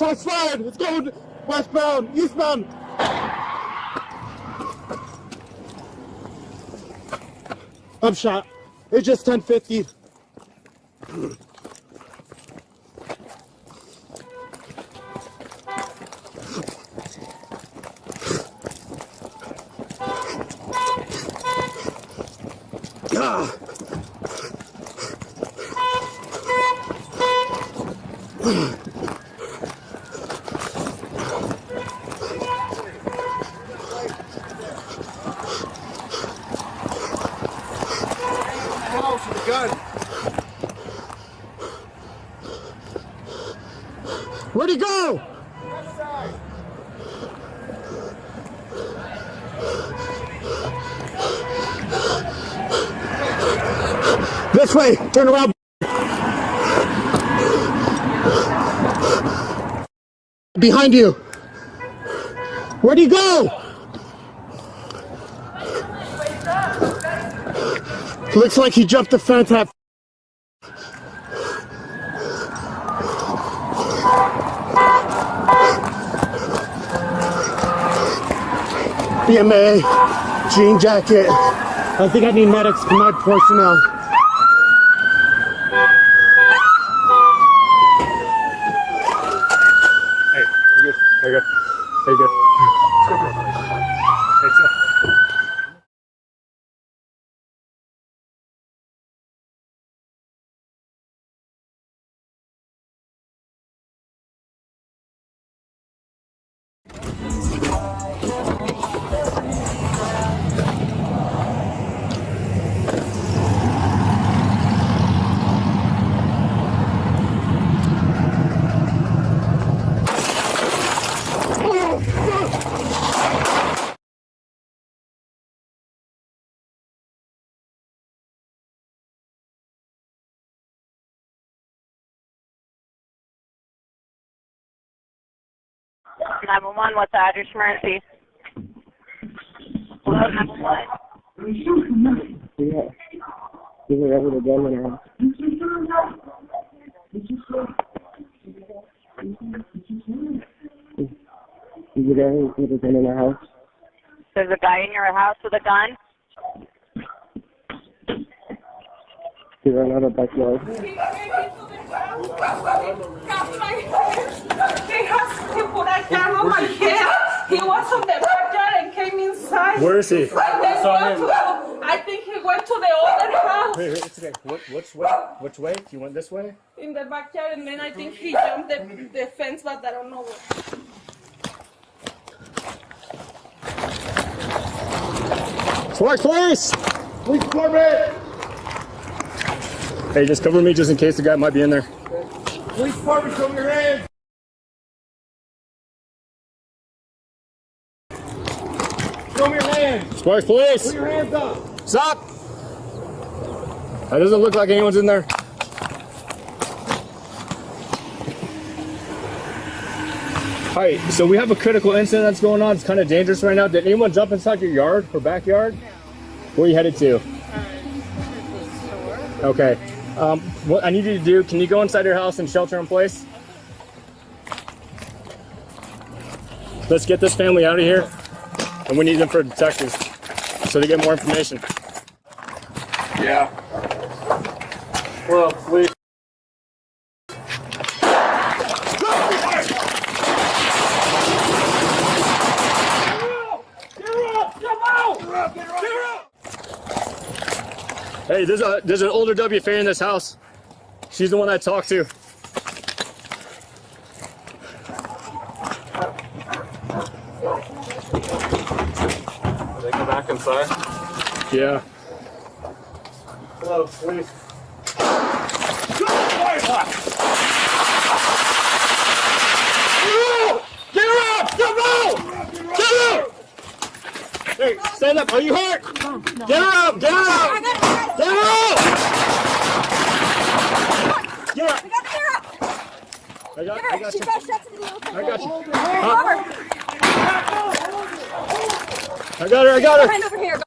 Shots fired. It's going westbound, eastbound. I'm shot. It's just 1050. Where'd he go? This way, turn around. Behind you. Where'd he go? Looks like he jumped the fence at BMA, jean jacket. I think I need medics for my personnel. Hey, you're good. You're good. You're good. Hey, chill. What's the address, emergency? Hello, 911. Yeah. Is there ever a gun in our house? Is there ever a gun in our house? There's a guy in your house with a gun? Is there another backyard? He put a gun on my head. He was on the backyard and came inside. Where is he? I think he went to the other house. Wait, it's okay. Which way? Which way? You went this way? In the backyard, and then I think he jumped the fence, but I don't know what. Police! Police department! Hey, just cover me just in case the guy might be in there. Police department, show me your hands! Show me your hands! Sparks, police! Put your hands up! Stop! That doesn't look like anyone's in there. Hi, so we have a critical incident that's going on. It's kind of dangerous right now. Did anyone jump inside your yard or backyard? Where are you headed to? Okay. What I need you to do, can you go inside your house and shelter in place? Let's get this family out of here. And we need them for detectives so they get more information. Yeah. Well, please. Hey, there's an older WFA in this house. She's the one I talked to. Did they go back inside? Yeah. Hello, please. Get her up! Get her up! Hey, stand up. Are you hurt? No. Get her up! Get her up! Get her up! Get her up! I got you. I got you. I got her. Hand over here.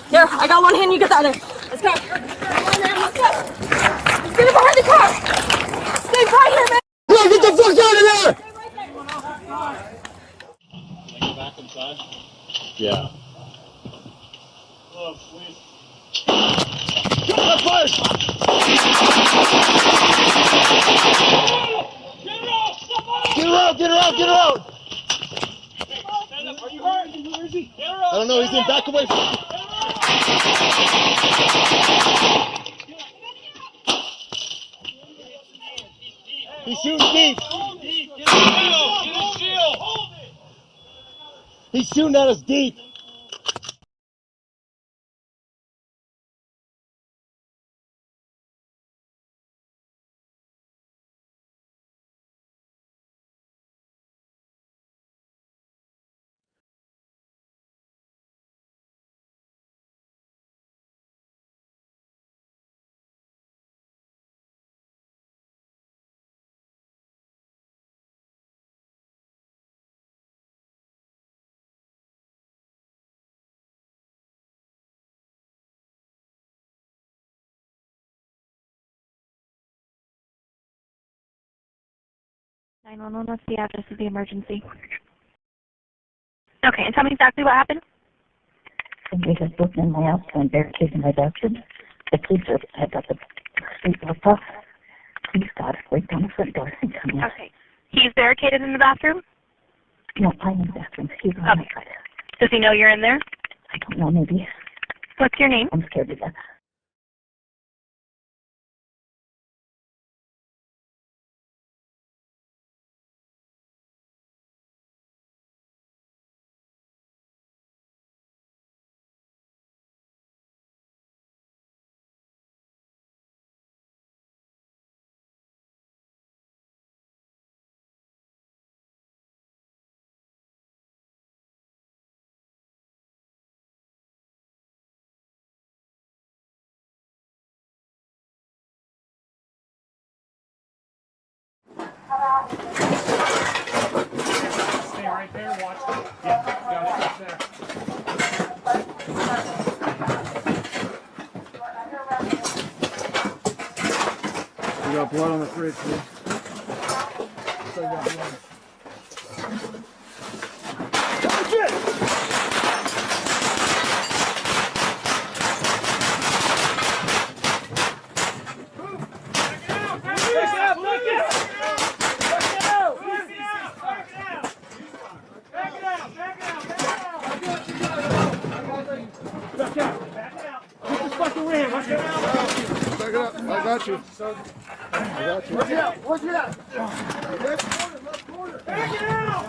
Here, I got one hand, you get the other. Let's go. Let's go. Let's get it behind the car. Stay right here, man. Bro, get the fuck out of there! Back inside? Yeah. Hello, please. Get out! Get her out! Stand up. Are you hurt? Where is he? Get her out! I don't know. He's in back away from me. He's shooting deep. Get his shield. He's shooting at us deep. What's the address of the emergency? Okay, and tell me exactly what happened. Somebody has broken in my house and barricaded my bathroom. The police have got the street blocked off. Police got right down the front door and come in. Okay. He's barricaded in the bathroom? No, I'm in the bathroom. He's on my side. Does he know you're in there? I don't know, maybe. What's your name? I'm scared to death. Stay right there, watch it. Yeah, got it right there. We got blood on the fridge, dude. Back it up. I got you. I got you. Where's he at? Where's he at? Left corner. Back it out!